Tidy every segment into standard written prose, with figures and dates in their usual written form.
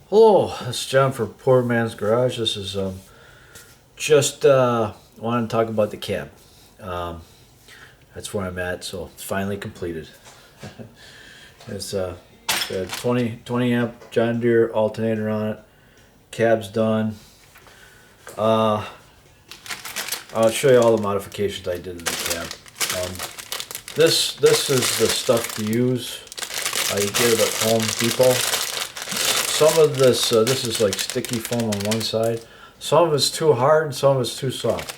Hello, this is John for Poor Man's Garage. This is just wanted to talk about the cab. Um, that's where I'm at, so it's finally completed. It's got a 20 amp John Deere alternator on it. Cab's done. Uh, I'll show you all the modifications I did to the cab. Um, this is the stuff to use. You get it at Home Depot. Some of this is like sticky foam on one side. Some of it's too hard and some of it's too soft.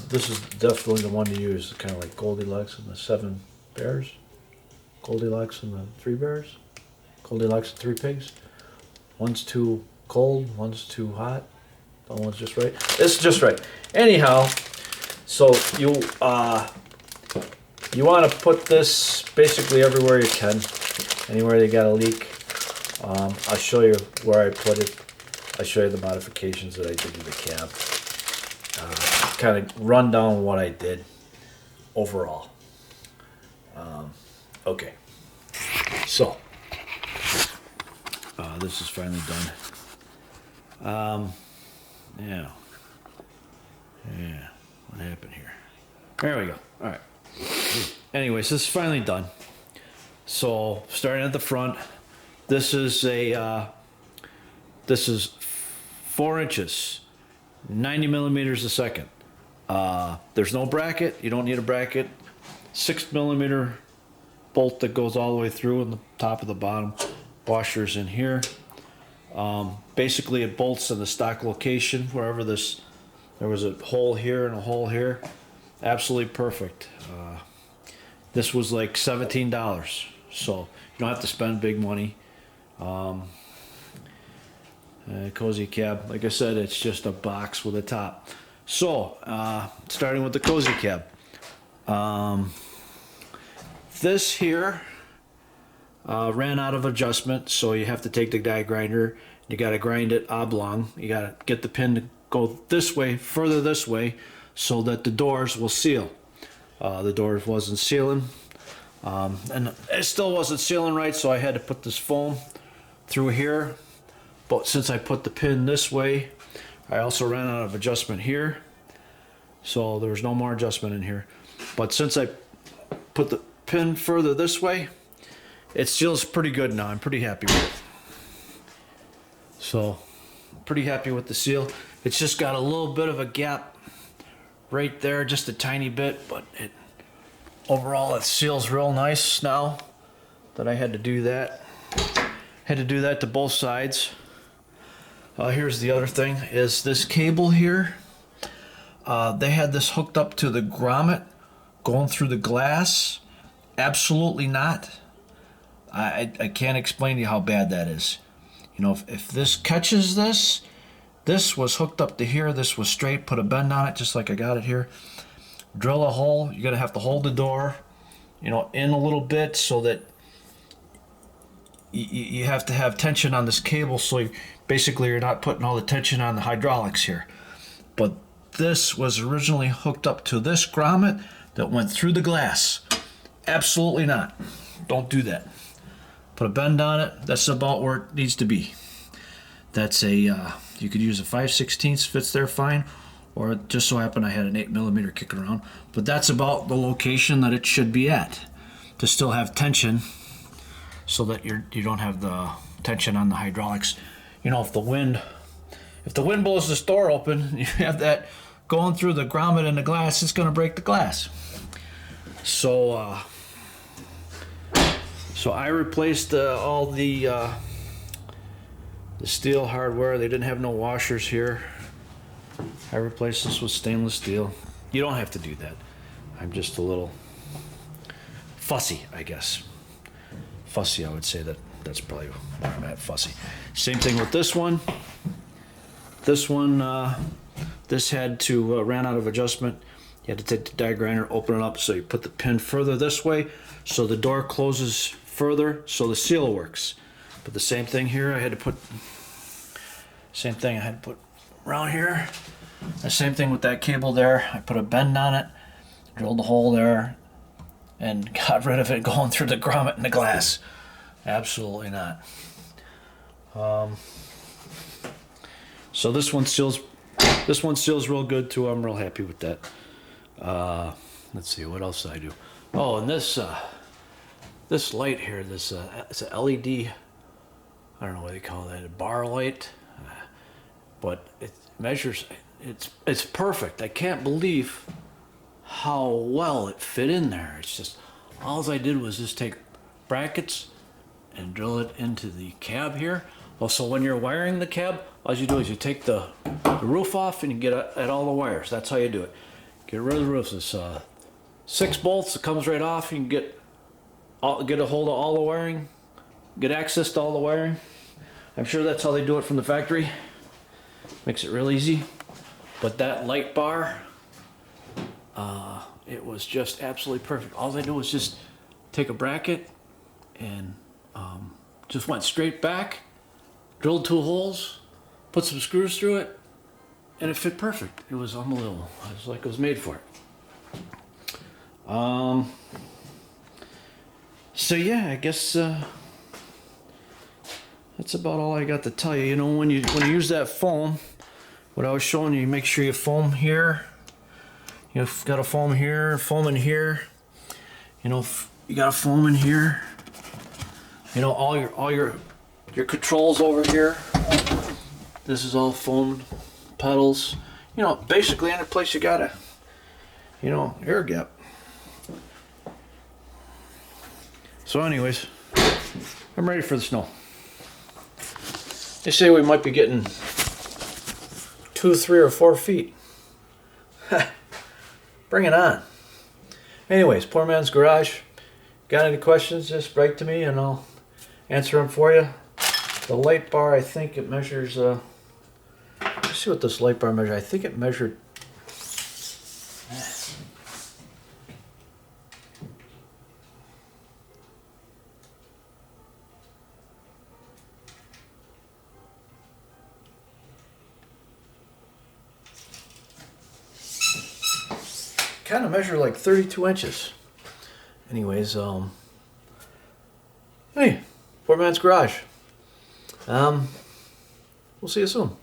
This is definitely the one to use, kind of like Goldilocks and the 7 bears. Goldilocks and the 3 bears. Goldilocks and 3 pigs. One's too cold, one's too hot. The other one's just right. It's just right. Anyhow, so you want to put this basically everywhere you can. Anywhere you got a leak. I'll show you where I put it. I'll show you the modifications that I did to the cab. Kind of run down what I did overall. Okay. So, this is finally done. Yeah. What happened here? There we go. All right. Anyways, this is finally done. So, starting at the front. This is 4 inches, 90 millimeters a second. There's no bracket. You don't need a bracket. 6 millimeter bolt that goes all the way through in the top of the bottom. Washers in here. Basically, it bolts in the stock location wherever this. There was a hole here and a hole here. Absolutely perfect. This was like $17, so you don't have to spend big money. Cozy cab, like I said, it's just a box with a top. So, starting with the cozy cab. This here ran out of adjustment, so you have to take the die grinder. You got to grind it oblong. You got to get the pin to go this way, further this way, so that the doors will seal. The doors wasn't sealing, and it still wasn't sealing right, so I had to put this foam through here. But since I put the pin this way, I also ran out of adjustment here, so there was no more adjustment in here. But since I put the pin further this way, it seals pretty good now. I'm pretty happy with it. So, pretty happy with the seal. It's just got a little bit of a gap right there, just a tiny bit, but overall it seals real nice now that I had to do that. Had to do that to both sides. Here's the other thing, is this cable here. They had this hooked up to the grommet going through the glass. Absolutely not. I can't explain to you how bad that is. You know, if this catches this was hooked up to here, this was straight, put a bend on it just like I got it here. Drill a hole, you're gonna have to hold the door, you know, in a little bit so that you have to have tension on this cable, so basically you're not putting all the tension on the hydraulics here. But this was originally hooked up to this grommet that went through the glass. Absolutely not. Don't do that. Put a bend on it. That's about where it needs to be. That's you could use a 5/16, fits there fine, or it just so happened I had an 8 millimeter kicking around. But that's about the location that it should be at to still have tension, so that you don't have the tension on the hydraulics. You know, if the wind blows this door open, you have that going through the grommet and the glass, it's going to break the glass. So I replaced all the steel hardware. They didn't have no washers here. I replaced this with stainless steel. You don't have to do that. I'm just a little fussy, I guess. Fussy, I would say that's probably where I'm at, fussy. Same thing with this one. This one, this had to, ran out of adjustment. You had to take the die grinder, open it up, so you put the pin further this way, so the door closes further, so the seal works. But the same thing here, I had to put around here. The same thing with that cable there. I put a bend on it, drilled a hole there, and got rid of it going through the grommet and the glass. Absolutely not. So this one seals real good too. I'm real happy with that. Let's see, what else did I do? Oh, and this light here, it's a LED. I don't know what they call that, a bar light, but it measures. It's perfect. I can't believe how well it fit in there. It's just all I did was just take brackets and drill it into the cab here. Also, when you're wiring the cab, all you do is you take the roof off and you get at all the wires. That's how you do it. Get rid of the roof. It's 6 bolts. It comes right off. You can get a hold of all the wiring, get access to all the wiring. I'm sure that's how they do it from the factory. Makes it real easy. But that light bar, it was just absolutely perfect. All I did was just take a bracket and just went straight back, drilled 2 holes, put some screws through it, and it fit perfect. It was unbelievable. It was like it was made for it. So yeah, I guess that's about all I got to tell you. You know, when you use that foam, what I was showing you, make sure you foam here. You've got a foam here, foam in here. You know, you got a foam in here. You know, all your controls over here. This is all foamed pedals. You know, basically any place you got a, you know, air gap. So anyways, I'm ready for the snow. They say we might be getting 2, 3, or 4 feet. Bring it on. Anyways, Poor Man's Garage. Got any questions, just write to me and I'll answer them for you. The light bar, I think it measures, let's see what this light bar measures. I think it measured, kind of measure like 32 inches. Anyways, hey, Poor Man's Garage. We'll see you soon.